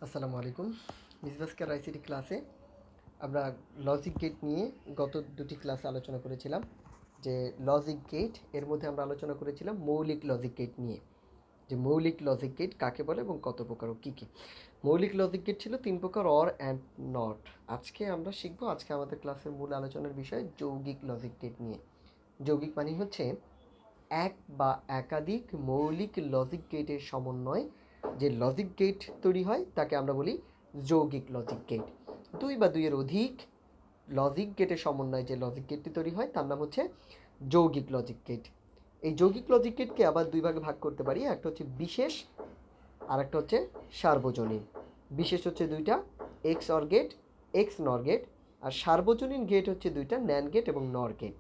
আসসালামু আলাইকুম। মিসবাসকার আইসিটি ক্লাসে আমরা লজিক গেট নিয়ে গত দুটি ক্লাসে আলোচনা করেছিলাম। যে লজিক গেট এর মধ্যে আমরা আলোচনা করেছিলাম মৌলিক লজিক গেট নিয়ে, যে মৌলিক লজিক গেট কাকে বলে এবং কত প্রকার ও কী কী। মৌলিক লজিক গেট ছিল 3 প্রকার, অর অ্যান্ড নট। আজকে আমরা শিখবো, আজকে আমাদের ক্লাসের মূল আলোচনার বিষয় যৌগিক লজিক গেট নিয়ে। যৌগিক মানে হচ্ছে এক বা একাধিক মৌলিক লজিক গেটের সমন্বয় যে লজিক গেট তৈরি হয় তাকে আমরা বলি যৌগিক লজিক গেট। দুই বা দুইয়ের অধিক লজিক গেটের সমন্বয়ে যে লজিক গেটটি তৈরি হয় তার নাম হচ্ছে যৌগিক লজিক গেট। এই যৌগিক লজিক গেটকে আবার দুই ভাগে ভাগ করতে পারি, একটা হচ্ছে বিশেষ আর একটা হচ্ছে সার্বজনীন। বিশেষ হচ্ছে দুইটা, এক্স অর গেট, এক্স নর গেট। আর সার্বজনীন গেট হচ্ছে দুইটা, ন্যান গেট এবং নর গেট।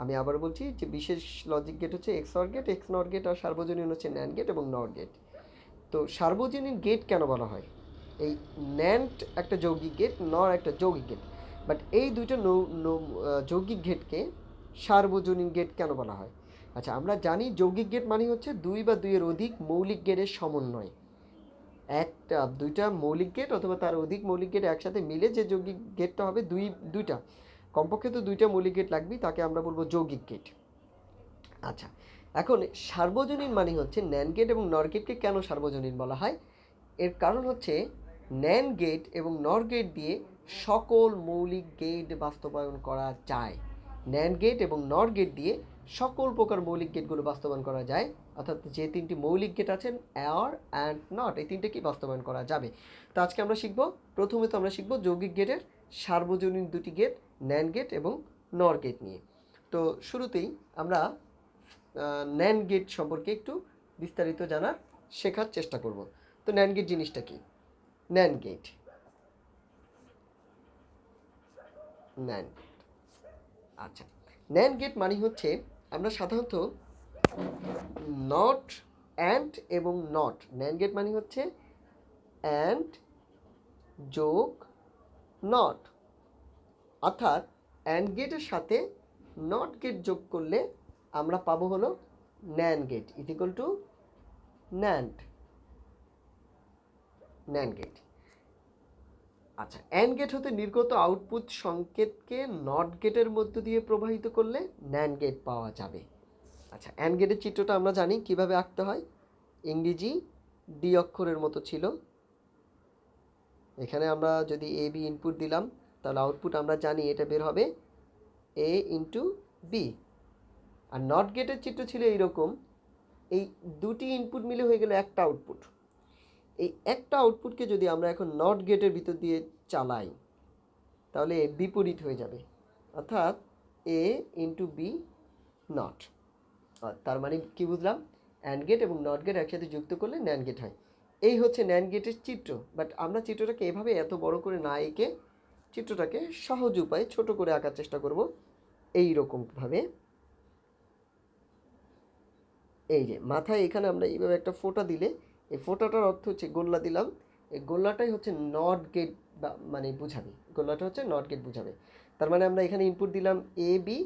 আমি আবার বলছি যে বিশেষ লজিক গেট হচ্ছে এক্স অর গেট, এক্স নর গেট, আর সার্বজনীন হচ্ছে ন্যান গেট এবং নর গেট। তো সার্বজনীন গেট কেন বলা হয়? এই ন্যান্ড একটা যৌগিক গেট, নর একটা যৌগিক গেট, বাট এই দুইটা যৌগিক গেটকে সার্বজনীন গেট কেন বলা হয়? আচ্ছা, আমরা জানি যৌগিক গেট মানে হচ্ছে দুই বা দুইয়ের অধিক মৌলিক গেটের সমন্বয়। একটা দুইটা মৌলিক গেট অথবা তার অধিক মৌলিক গেট একসাথে মিলে যে যৌগিক গেটটা হবে, দুইটা কমপক্ষে তো দুইটা মৌলিক গেট লাগবেই, তাকে আমরা বলবো যৌগিক গেট। আচ্ছা, এখন সার্বজনীন মানে হচ্ছে ন্যান গেট এবং নর গেটকে কেন সার্বজনীন বলা হয়? এর কারণ হচ্ছে ন্যান গেট এবং নর গেট দিয়ে সকল মৌলিক গেট বাস্তবায়ন করা যায়। ন্যান গেট এবং নর গেট দিয়ে সকল প্রকার মৌলিক গেটগুলো বাস্তবায়ন করা যায়, অর্থাৎ যে তিনটি মৌলিক গেট আছেন, অর অ্যান্ড নট, এই তিনটে কি বাস্তবায়ন করা যাবে। তো আজকে আমরা শিখব, প্রথমে তো আমরা শিখব যৌগিক গেটের সার্বজনীন দুটি গেট, ন্যান গেট এবং নর গেট নিয়ে। তো শুরুতেই আমরা ন্যান গেট সম্পর্কে একটু বিস্তারিত জানার শেখার চেষ্টা করব। তো ন্যান গেট জিনিসটা কি? ন্যান গেট, ন্যান, আচ্ছা, ন্যান গেট মানে হচ্ছে আমরা সাধারণত নট, অ্যান্ড এবং নট, ন্যান গেট মানে হচ্ছে অ্যান্ড যোগ নট, অর্থাৎ অ্যান্ড গেটের সাথে নট গেট যোগ করলে আমরা পাবো হলো NAND gate is equal to NAND, NAND gate. আচ্ছা, অ্যান্ড গেট হতে নির্গত আউটপুট সংকেতকে নট গেটের মধ্য দিয়ে প্রবাহিত করলে ন্যান গেট পাওয়া যাবে। আচ্ছা, অ্যান্ড গেটের চিত্রটা আমরা জানি কিভাবে আঁকতে হয়, ইংরেজি ডি অক্ষরের মতো ছিল। এখানে আমরা যদি এ বি ইনপুট দিলাম তাহলে আউটপুট আমরা জানি এটা বের হবে এ ইন্টু বি। আর নট গেটের চিত্র ছিল এইরকম, এই দুটি ইনপুট মিলে হয়ে গেল একটা আউটপুট। এই একটা আউটপুটকে যদি আমরা এখন নট গেটের ভিতর দিয়ে চালাই তাহলে বিপরীত হয়ে যাবে, অর্থাৎ এ ইন্টু বি নট। তার মানে কি বুঝলাম? অ্যান্ড গেট এবং নট গেট একসাথে যুক্ত করলে ন্যান গেট হয়। এই হচ্ছে ন্যান গেটের চিত্র, বাট আমরা চিত্রটাকে এভাবে এত বড় করে না এঁকে চিত্রটাকে সহজ উপায়ে ছোট করে আঁকার চেষ্টা করব। এই রকমভাবে, এই যে মাথায় এখানে আমরা এইভাবে একটা ফোঁটা দিলে, এই ফোঁটাটার অর্থ হচ্ছে গোল্লা দিলাম, এই গোল্লাটাই হচ্ছে নট গেট মানে বুঝাবে, গোল্লাটা হচ্ছে নট গেট বুঝাবে। তার মানে আমরা এখানে ইনপুট দিলাম এ বি,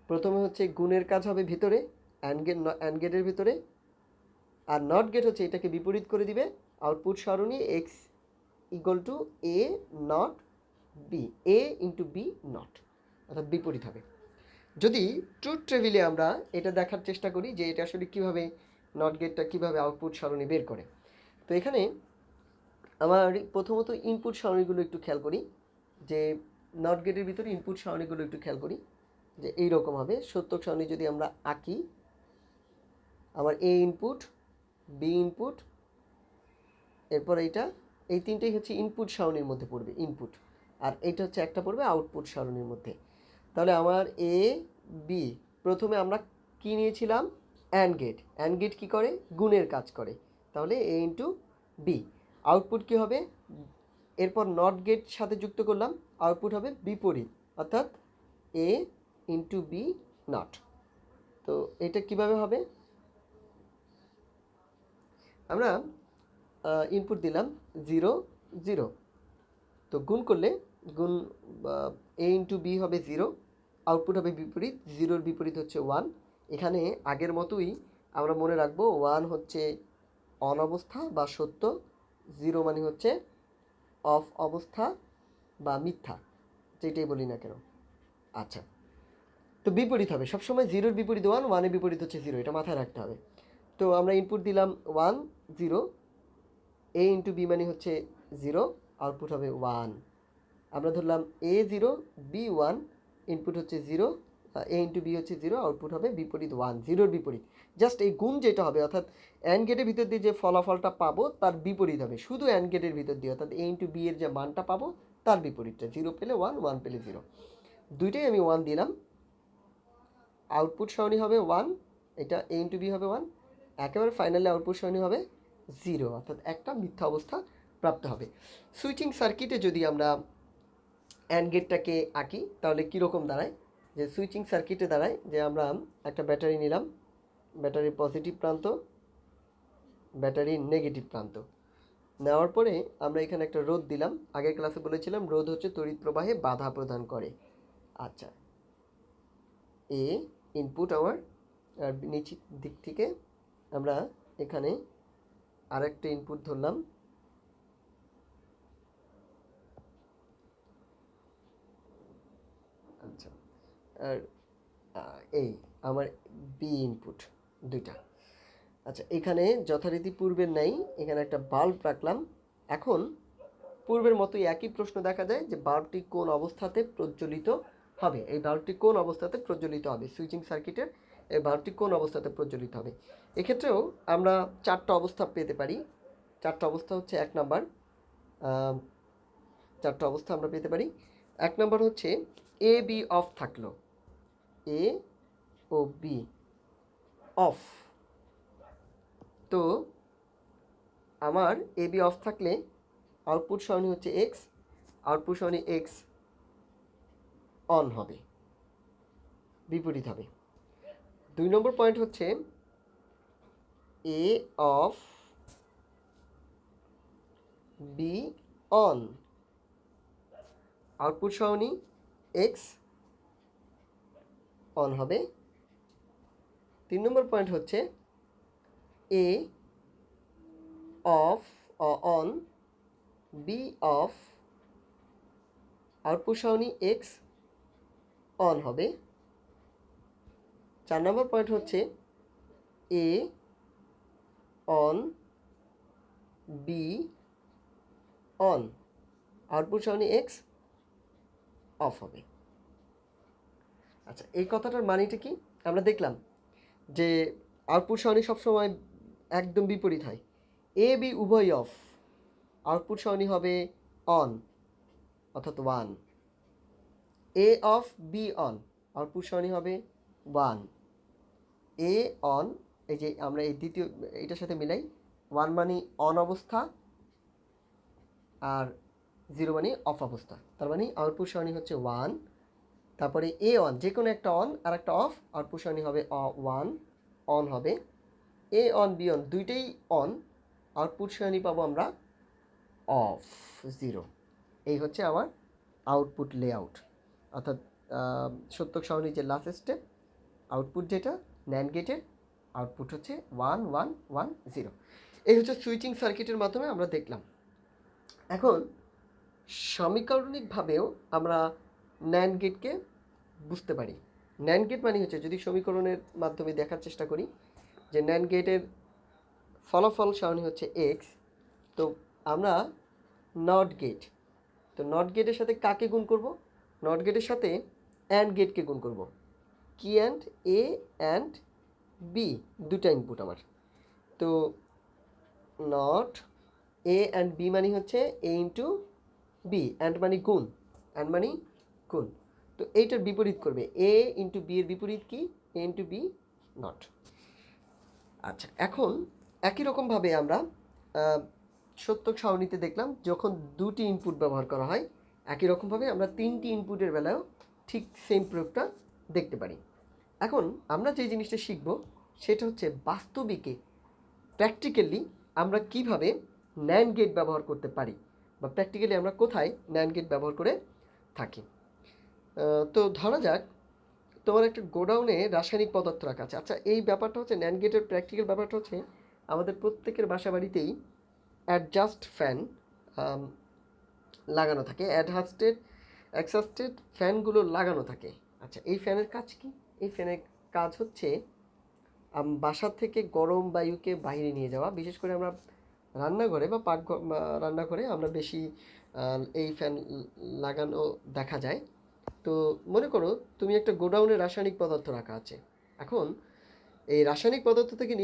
প্রথমে হচ্ছে গুণের কাজ হবে ভিতরে অ্যান্ড গেটের ভিতরে, আর নট গেট হচ্ছে এটাকে বিপরীত করে দিবে, আউটপুট সারণী X equal to A not B, A into B not, অর্থাৎ বিপরীত হবে। যদি ট্রুথ টেবিলে আমরা এটা দেখার চেষ্টা করি যে এটা আসলে কীভাবে নট গেটটা কীভাবে আউটপুট সারণী বের করে, তো এখানে আমার প্রথমত ইনপুট সারণীগুলো একটু খেয়াল করি, যে নট গেটের ভিতরে ইনপুট সারণীগুলো একটু খেয়াল করি, যে এইরকম হবে সত্যক সারণী যদি আমরা আঁকি, আমার এ ইনপুট, বি ইনপুট, এরপর এইটা, এই তিনটেই হচ্ছে ইনপুট সারণীর মধ্যে পড়বে, ইনপুট, আর এইটা হচ্ছে একটা পড়বে আউটপুট সারণীর মধ্যে। তাহলে আমার এ বি, প্রথমে আমরা কি নিয়েছিলাম? AND gate. অ্যান্ড গেট কী করে? গুণের কাজ করে, তাহলে এ ইন্টু বি। আউটপুট কী হবে? এরপর নট গেট সাথে যুক্ত করলাম, আউটপুট হবে বিপরীত, অর্থাৎ এ ইন্টু বি নট। তো এটা কিভাবে হবে? আমরা ইনপুট দিলাম 0 0, তো গুণ করলে গুণ এ ইন্টু বি হবে 0, আউটপুট হবে বিপরীত, 0-র বিপরীত হচ্ছে 1। এখানে আগের মতোই আমরা মনে রাখবো 1 হচ্ছে অন অবস্থা বা সত্য, জিরো মানে হচ্ছে অফ অবস্থা বা মিথ্যা, যেটাই বলি না কেন। আচ্ছা, তো বিপরীত হবে সবসময়, জিরোর বিপরীত ওয়ান, ওয়ানের বিপরীত হচ্ছে জিরো, এটা মাথায় রাখতে হবে। তো আমরা ইনপুট দিলাম 1 0, এ ইন্টু বি মানে হচ্ছে 0, আউটপুট হবে 1। আমরা ধরলাম এ 0 বি 1, ইনপুট হচ্ছে 0, এ ইন্টু বি হচ্ছে 0, আউটপুট হবে বিপরীত 1, জিরোর বিপরীত। জাস্ট এই গুণ যেটা হবে, অর্থাৎ অ্যান্ড গেটের ভিতর দিয়ে যে ফলাফলটা পাবো তার বিপরীত হবে শুধু অ্যান্ড গেটের ভিতর দিয়ে, অর্থাৎ এ ইন্টু বি এর যে মানটা পাবো তার বিপরীতটা, 0 পেলে 1, 1 পেলে 0, দুইটাই আমি 1 দিলাম। আউটপুট সরণি হবে 1, এটা এ ইন্টু বি হবে 1, একেবারে ফাইনালি আউটপুট সরণি হবে 0, অর্থাৎ একটা মিথ্যা অবস্থা প্রাপ্ত হবে। সুইচিং সার্কিটে যদি আমরা অ্যান্ড গেটটাকে আঁকি তাহলে কীরকম দাঁড়ায়, যে সুইচিং সার্কিটে দাঁড়ায় যে আমরা একটা ব্যাটারি নিলাম, ব্যাটারির পজিটিভ প্রান্ত, ব্যাটারির নেগেটিভ প্রান্ত নেওয়ার পরে আমরা এখানে একটা রোধ দিলাম। আগের ক্লাসে বলেছিলাম রোধ হচ্ছে তড়িৎ প্রবাহে বাধা প্রদান করে। আচ্ছা, এ ইনপুট আমার, আর নিচের দিক থেকে আমরা এখানে আরেকটা ইনপুট ধরলাম, আচ্ছা, আর এই আমার বি ইনপুট দুইটা। আচ্ছা, এখানে যথারীতি পূর্বের নাই এখানে একটা বাল্ব রাখলাম। এখন পূর্বের মতোই একই প্রশ্ন দেখা যায় যে বাল্বটি কোন অবস্থাতে প্রজ্বলিত হবে, এই বাল্বটি কোন অবস্থাতে প্রজ্বলিত হবে, সুইচিং সার্কিটের এই বাল্বটি কোন অবস্থাতে প্রজ্বলিত হবে। এক্ষেত্রেও আমরা চারটা অবস্থা পেতে পারি। চারটা অবস্থা হচ্ছে, এক নাম্বার, চারটা অবস্থা আমরা পেতে পারি। এক নাম্বার হচ্ছে এ বি অফ থাকলো, এ ও বি অফ। তো আমার এ বি অফ থাকলে আউটপুট সরণি হচ্ছে এক্স, আউটপুট সরণি এক্স অন হবে, বিপরীত হবে। দুই নম্বর পয়েন্ট হচ্ছে A off B on, output সরণি এক্স অন হবে। তিন নম্বর পয়েন্ট হচ্ছে A off on B off, output সরণি এক্স অন হবে। চার নম্বর পয়েন্ট হচ্ছে A on B on, output সরণি এক্স অফ হবে। আচ্ছা, এই কথাটার মানেটা কি? আমরা দেখলাম যে আউটপুট সরণি সবসময় একদম বিপরীত হয়। এ বি উভয় অফ, আউটপুট সরণি হবে অন, অর্থাৎ 1। এ অফ বি অন, আউটপুট সরণি হবে 1। এ অন, এই যে আমরা এই দ্বিতীয় এটার সাথে মিলাই, 1 মানে অন অবস্থা আর 0 মানে অফ অবস্থা, তার মানে আউটপুট সরণি হচ্ছে 1। তারপরে এ অন, যে কোনো একটা অন আর একটা অফ, আউটপুট সরণি হবে 1, অন হবে। এ অন বি অন দুইটাই অন, আউটপুট সরণি পাবো আমরা অফ, 0। এই হচ্ছে আমার আউটপুট লেআউট, অর্থাৎ সত্যক সারণীর যে লাস্ট স্টেপ, আউটপুট যেটা ন্যান্ড গেটের আউটপুট হচ্ছে 1 1 1 0। এই হচ্ছে সুইচিং সার্কিটের মাধ্যমে আমরা দেখলাম। এখন সমীকরণিকভাবেও আমরা ন্যান্ড গেটকে বুঝতে পারি। ন্যান্ড গেট মানে হচ্ছে, যদি সমীকরণের মাধ্যমে দেখার চেষ্টা করি যে ন্যান্ড গেটের ফলাফল সারণী হচ্ছে এক্স, তো আমরা নট গেট, তো নট গেটের সাথে কাকে গুণ করব? নট গেটের সাথে অ্যান্ড গেটকে গুণ করব। কি অ্যান্ড এ অ্যান্ড বি, দুটা ইনপুট আমার। তো নট এ অ্যান্ড বি মানে হচ্ছে এ ইন্টু বি, অ্যান্ড মানে গুণ, অ্যান্ড মানে গুণ। তো এইটার বিপরীত করবে, এ ইন্টু বি এর বিপরীত কি? এ ইন্টু বি নট। আচ্ছা, এখন একই রকমভাবে আমরা সত্যক সারণীতে দেখলাম যখন দুটি ইনপুট ব্যবহার করা হয়, একই রকমভাবে আমরা তিনটি ইনপুটের বেলায়ও ঠিক সেম প্রয়োগটা দেখতে পারি। এখন আমরা যে জিনিসটা শিখব সেটা হচ্ছে বাস্তবিকে, প্র্যাকটিক্যালি আমরা কিভাবে ন্যান্ড গেট ব্যবহার করতে পারি, বা প্র্যাকটিক্যালি আমরা কোথায় ন্যান্ড গেট ব্যবহার করে থাকি। তো ধরা যাক তোমার একটা গোডাউনে রাসায়নিক পদার্থ রাখা আছে। আচ্ছা, এই ব্যাপারটা হচ্ছে ন্যান্ড গেটের প্র্যাকটিক্যাল ব্যাপারটা হচ্ছে আমাদের প্রত্যেকের বাসা বাড়িতেই অ্যাডজাস্ট ফ্যান লাগানো থাকে, এক্সাস্টেড ফ্যানগুলো লাগানো থাকে। আচ্ছা, এই ফ্যানের কাজ কি? এই ফ্যানের কাজ হচ্ছে বাসা থেকে গরম বায়ুকে বাইরে নিয়ে যাওয়া। বিশেষ করে আমরা রান্নাঘরে বা রান্নাঘরে আমরা বেশি এই ফ্যান লাগানো দেখা যায়। তো মনে করো তুমি একটা গোডাউনে রাসায়নিক পদার্থ রাখা আছে। এখন এই রাসায়নিক পদার্থ থেকে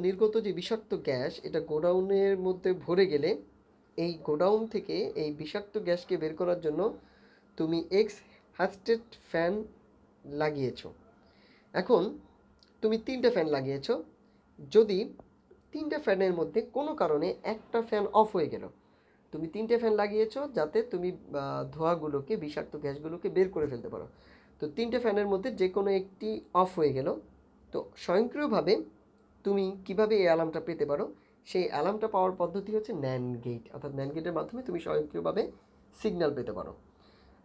নির্গত যে বিষাক্ত গ্যাস, এটা গোডাউনের মধ্যে ভরে গেলে এই গোডাউন থেকে এই বিষাক্ত গ্যাসকে বের করার জন্য তুমি এক্সহস্টেড ফ্যান লাগিয়েছো। এখন তুমি 3টে ফ্যান লাগিয়েছো। যদি 3টে ফ্যানের মধ্যে কোনো কারণে একটা ফ্যান অফ হয়ে গেল, তুমি 3টে ফ্যান লাগিয়েছো যাতে তুমি ধোঁয়াগুলোকে, বিষাক্ত গ্যাসগুলোকে বের করে ফেলতে পারো। তো 3টে ফ্যানের মধ্যে যে কোনো একটি অফ হয়ে গেল, তো স্বয়ংক্রিয়ভাবে তুমি কিভাবে এই অ্যালার্মটা পেতে পারো? সেই অ্যালার্মটা পাওয়ার পদ্ধতি হচ্ছে ন্যান্ড গেট। অর্থাৎ ন্যান্ড গেটের মাধ্যমে তুমি স্বয়ংক্রিয়ভাবে সিগন্যাল পেতে পারো।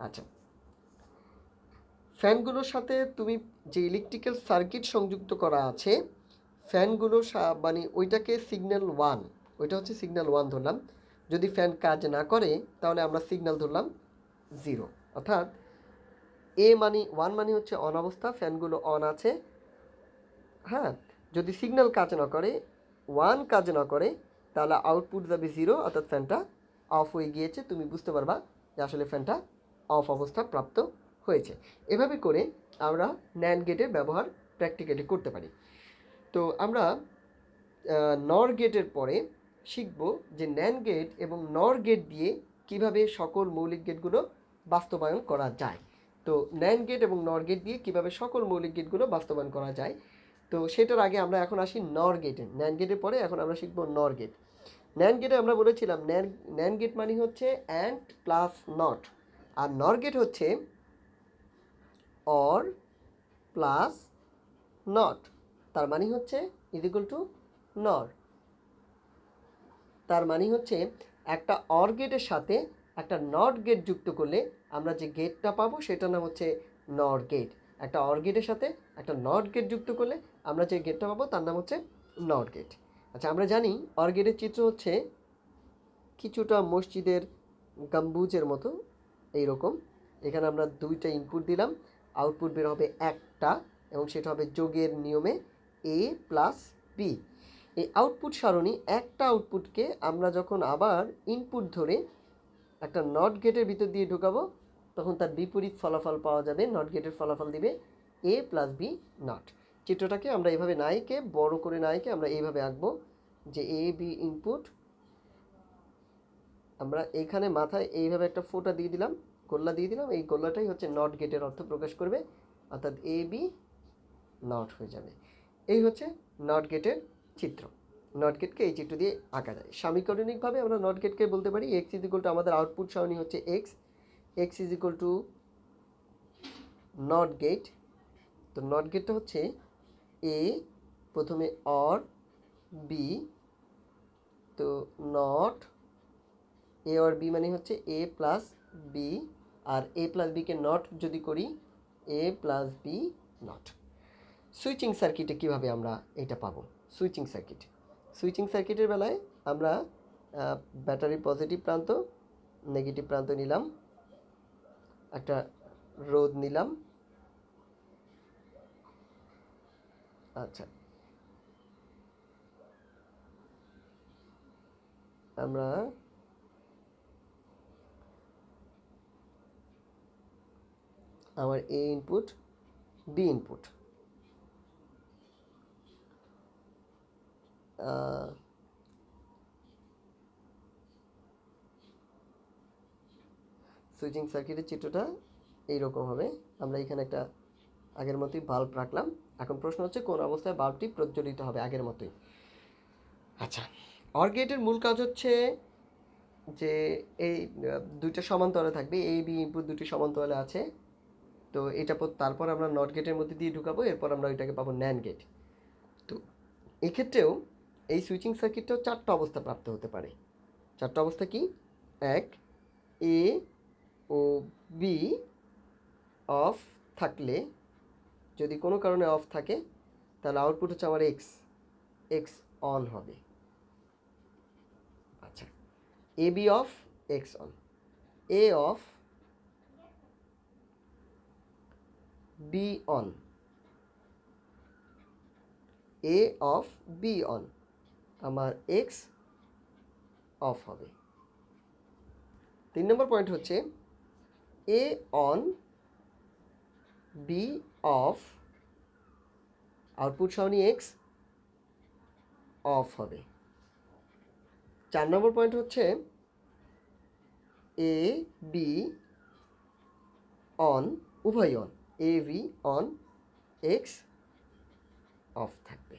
আচ্ছা, ফ্যানগুলোর সাথে তুমি যে ইলেকট্রিক্যাল সার্কিট সংযুক্ত করা আছে, ফ্যানগুলো মানে ওইটাকে সিগন্যাল ওয়ান, ওইটা হচ্ছে সিগন্যাল ওয়ান ধরলাম। যদি ফ্যান কাজ না করে তাহলে আমরা সিগন্যাল ধরলাম জিরো। অর্থাৎ ওয়ান মানে হচ্ছে অন অবস্থা, ফ্যানগুলো অন আছে। হ্যাঁ, যদি সিগন্যাল কাজ না করে, ওয়ান কাজ না করে, তাহলে আউটপুট যাবে জিরো, অর্থাৎ ফ্যানটা অফ হয়ে গিয়েছে। তুমি বুঝতে পারবা যে আসলে ফ্যানটা অফ অবস্থা প্রাপ্ত হয়েছে। এভাবে করে আমরা ন্যান্ড গেটের ব্যবহার প্র্যাকটিক্যালি করতে পারি। তো আমরা নর গেটের পরে শিখব যে ন্যান্ড গেট এবং নর গেট দিয়ে কিভাবে সকল মৌলিক গেটগুলো বাস্তবায়ন করা যায়। তো ন্যান্ড গেট এবং নর গেট দিয়ে কিভাবে সকল মৌলিক গেটগুলো বাস্তবায়ন করা যায়, তো সেটার আগে আমরা এখন আসি নর গেটে। ন্যান্ড গেটের পরে এখন আমরা শিখব নর গেট। ন্যান্ড গেটে আমরা বলেছিলাম ন্যান্ড গেট মানে হচ্ছে অ্যান্ড প্লাস নট, আর নর গেট হচ্ছে অর প্লাস নট। তার মানে হচ্ছে ইজ ইকুয়াল টু নর। তার মানে হচ্ছে একটা অর গেটের সাথে একটা নট গেট যুক্ত করলে আমরা যে গেটটা পাবো সেটার নাম হচ্ছে নর গেট। একটা অর গেটের সাথে একটা নট গেট যুক্ত করলে আমরা যে গেটটা পাবো তার নাম হচ্ছে নট গেট। আচ্ছা, আমরা জানি অর গেটের চিত্র হচ্ছে কিছুটা মসজিদের গম্বুজের মতো এইরকম। এখানে আমরা 2টা ইনপুট দিলাম, আউটপুট বের হবে একটা, এবং সেটা হবে যোগের নিয়মে এ প্লাস বি। এই আউটপুট সারণী, একটা আউটপুটকে আমরা যখন আবার ইনপুট ধরে একটা নট গেটের ভিতর দিয়ে ঢোকাবো, তখন তার বিপরীত ফলাফল পাওয়া যাবে। নট গেটের ফলাফল দিবে এ প্লাস বি নট। চিত্রটাকে আমরা এইভাবে নাইকে বড় করে নাইকে আমরা এইভাবে আঁকবো যে এ বি ইনপুট, আমরা এইখানে মাথায় এইভাবে একটা ফোঁটা দিয়ে দিলাম, গোল্লা দিয়ে দিলাম। এই গোল্লাটাই হচ্ছে নট গেটের অর্থ প্রকাশ করবে, অর্থাৎ এ বি নট হয়ে যাবে। এই হচ্ছে নট গেটের চিত্র। নট গেটকে এই চিত্র দিয়ে আঁকা যায়। সমীকরণিকভাবে আমরা নট গেটকে বলতে পারি এক্স ইজ ইকুয়াল টু, আমাদের আউটপুট সারণী হচ্ছে X, X is equal to not gate. তো নট গেটটা হচ্ছে এ, প্রথমে অর, বি, তো নট এ আর বি মানে হচ্ছে এ প্লাস বি, আর এ প্লাস বিকে নট যদি করি A plus B not. Switching সার্কিটে কিভাবে আমরা এটা পাবো? সুইচিং সার্কিটের বেলায় আমরা ব্যাটারির পজিটিভ প্রান্ত, নেগেটিভ প্রান্ত নিলাম, একটা রোধ নিলাম। আচ্ছা, আমরা আমার এ ইনপুট, বি ইনপুট, সুইচিং সার্কিটের চিত্রটা এইরকম হবে। আমরা এখানে একটা আগের মতোই বাল্ব রাখলাম। এখন প্রশ্ন হচ্ছে কোন অবস্থায় বাল্বটি প্রজ্বলিত হবে? আগের মতোই। আচ্ছা, অর গেটের মূল কাজ হচ্ছে যে এই 2টা সমান্তরালে থাকবে, এ বি ইনপুট 2টি সমান্তরালে আছে। তো এটা তারপর আমরা নট গেটের মধ্যে দিয়ে ঢুকাবো, এরপর আমরা ওইটাকে পাবো ন্যান্ড গেট। তো এক্ষেত্রেও এই সুইচিং সার্কিটটাও 4টা অবস্থা প্রাপ্ত হতে পারে। 4টা অবস্থা কি? এক, এ ও বি অফ থাকলে, যদি কোনো কারণে অফ থাকে তাহলে আউটপুট হচ্ছে আমার এক্স, এক্স অন হবে। আচ্ছা, A B off X on, A off B on, A off B on, আমার এক্স অফ হবে। 3 নম্বর পয়েন্ট হচ্ছে A on B off, output সাউনি এক্স অফ হবে। 4 নম্বর পয়েন্ট হচ্ছে এ বি অন, উভয় on, A B on, X off থাকবে।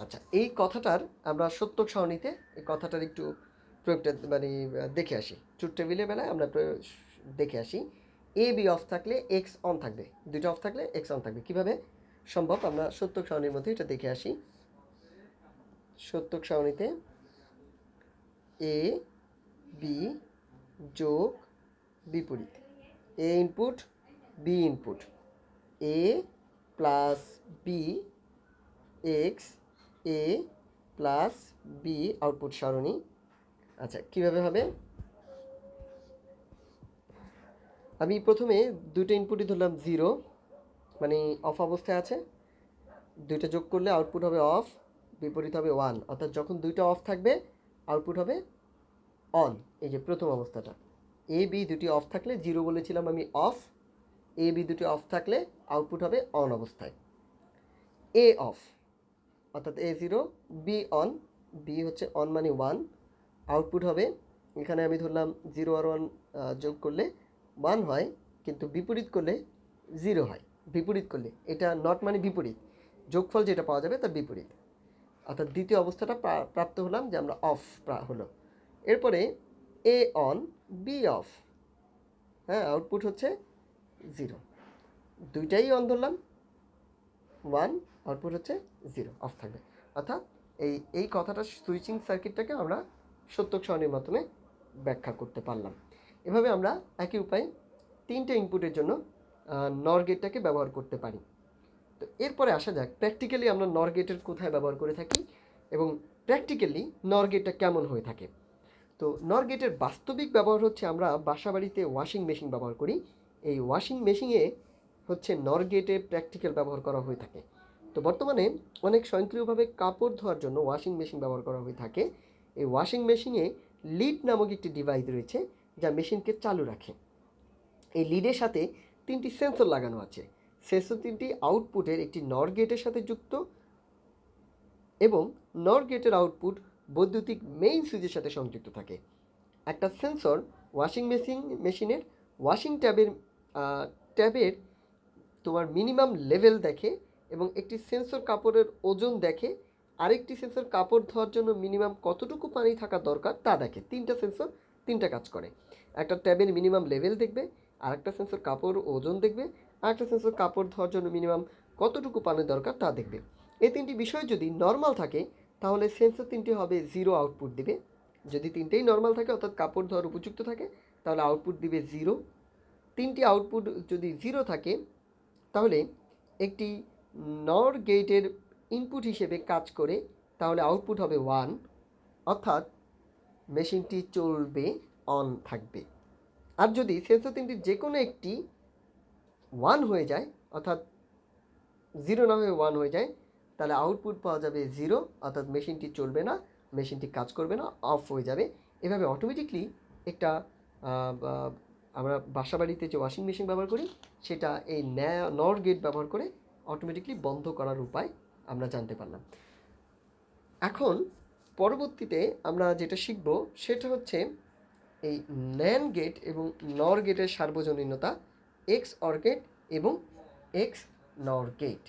আচ্ছা, এই কথাটার আমরা সত্যক সারণীতে এই কথাটার একটু প্রয়োগটা মানে দেখে আসি। ট্রুথ টেবিলের বেলায় আমরা দেখে আসি এ বি অফ থাকলে এক্স অন থাকবে, দুইটা অফ থাকলে এক্স অন থাকবে। কিভাবে সম্ভব আমরা সত্যক সারণীর মধ্যে এটা দেখে আসি। সত্যক সারণীতে এ বি যোগ বিপরীত, এ ইনপুট বি ইনপুট, এ প্লাস বি এক্স, এ প্লাস বি আউটপুট সারণী। আচ্ছা, কীভাবে হবে? আমি প্রথমে দুটো ইনপুটই ধরলাম 0, মানে অফ অবস্থায় আছে। দুইটা যোগ করলে আউটপুট হবে অফ, বিপরীত হবে 1, অর্থাৎ যখন দুইটা অফ থাকবে আউটপুট হবে অন। এই যে প্রথম অবস্থাটা, এ বি দুটি অফ থাকলে 0 বলেছিলাম আমি অফ, এ বি দুটি অফ থাকলে আউটপুট হবে অন অবস্থায়। এ অফ অর্থাৎ এ 0, বি অন, বি হচ্ছে অন মানে 1, আউটপুট হবে এখানে আমি ধরলাম 0 আর 1 যোগ করলে 1 হয়, কিন্তু বিপরীত করলে 0 হয়। বিপরীত করলে এটা নট মানে বিপরীত, যোগফল যেটা পাওয়া যাবে তার বিপরীত, অর্থাৎ দ্বিতীয় অবস্থাটা প্রাপ্ত হলাম যে আমরা অফ হলো। এরপরে এ অন বি অফ, হ্যাঁ, আউটপুট হচ্ছে 0, দুইটাই অন ধরলাম 1, আউটপুট হচ্ছে 0, অফ থাকবে। অর্থাৎ এই কথাটা সুইচিং সার্কিটটাকে আমরা সত্যক সারণীর মাধ্যমে ব্যাখ্যা করতে পারলাম। এভাবে আমরা একই উপায়ে 3টে ইনপুটের জন্য নর গেটটাকে ব্যবহার করতে পারি। তো এরপরে আসা যাক প্র্যাকটিক্যালি আমরা নর গেটের কোথায় ব্যবহার করে থাকি এবং প্র্যাকটিক্যালি নর গেটটা কেমন হয়ে থাকে। তো নর গেটের বাস্তবিক ব্যবহার হচ্ছে আমরা বাসাবাড়িতে ওয়াশিং মেশিন ব্যবহার করি। এই ওয়াশিং মেশিনে হচ্ছে নর গেটে প্র্যাকটিক্যাল ব্যবহার করা হয়ে থাকে। তো বর্তমানে অনেক স্বয়ংক্রিয়ভাবে কাপড় ধোয়ার জন্য ওয়াশিং মেশিন ব্যবহার করা হয়ে থাকে। এই ওয়াশিং মেশিনে লিড নামক একটি ডিভাইস রয়েছে যা মেশিনকে চালু রাখে। এই লিডের সাথে 3টি সেন্সর লাগানো আছে। সেন্সর 3টি আউটপুটের একটি নর গেটের সাথে যুক্ত এবং নর গেটের আউটপুট বৈদ্যুতিক মেইন সুইচের সাথে সংযুক্ত থাকে। একটা সেন্সর ওয়াশিং মেশিনের ওয়াশিং ট্যাবের তোমার মিনিমাম লেভেল দেখে এবং একটি সেন্সর কাপড়ের ওজন দেখে, আরেকটি সেন্সর কাপড় ধোয়ার জন্য মিনিমাম কতটুকু পানি থাকা দরকার তা দেখে। 3টা সেন্সর 3টা কাজ করে। একটা ট্যাবের মিনিমাম লেভেল দেখবে, আরেকটা সেন্সর কাপড় ওজন দেখবে, আরেকটা সেন্সর কাপড় ধোয়ার জন্য মিনিমাম কতটুকু পানি দরকার তা দেখবে। এই 3টি বিষয় যদি নর্মাল থাকে তাহলে সেন্সর 3টি হবে 0 আউটপুট দিবে। যদি 3টেই নর্মাল থাকে অর্থাৎ কাপড় ধোয়ার উপযুক্ত থাকে তাহলে আউটপুট দিবে 0। 3টি আউটপুট যদি 0 থাকে তাহলে একটি নর গেটের ইনপুট হিসেবে কাজ করে, তাহলে আউটপুট হবে 1, অর্থাৎ মেশিনটি চলবে, অন থাকবে। আর যদি সেন্সর 3টির যে কোনো একটি 1 হয়ে যায়, অর্থাৎ 0 না হয়ে 1 হয়ে যায়, তাহলে আউটপুট পাওয়া যাবে 0, অর্থাৎ মেশিনটি চলবে না, মেশিনটি কাজ করবে না, অফ হয়ে যাবে। এভাবে অটোমেটিকলি একটা আমরা বাসাবাড়িতে যে ওয়াশিং মেশিন ব্যবহার করি সেটা এই নর গেট ব্যবহার করে অটোমেটিকলি বন্ধ করার উপায় আমরা জানতে পারলাম। এখন পরবর্তীতে আমরা যেটা শিখব সেটা হচ্ছে এই ন্যান্ড গেট এবং নর গেটের সার্বজনীনতা, এক্স অর গেট এবং এক্স নর গেট।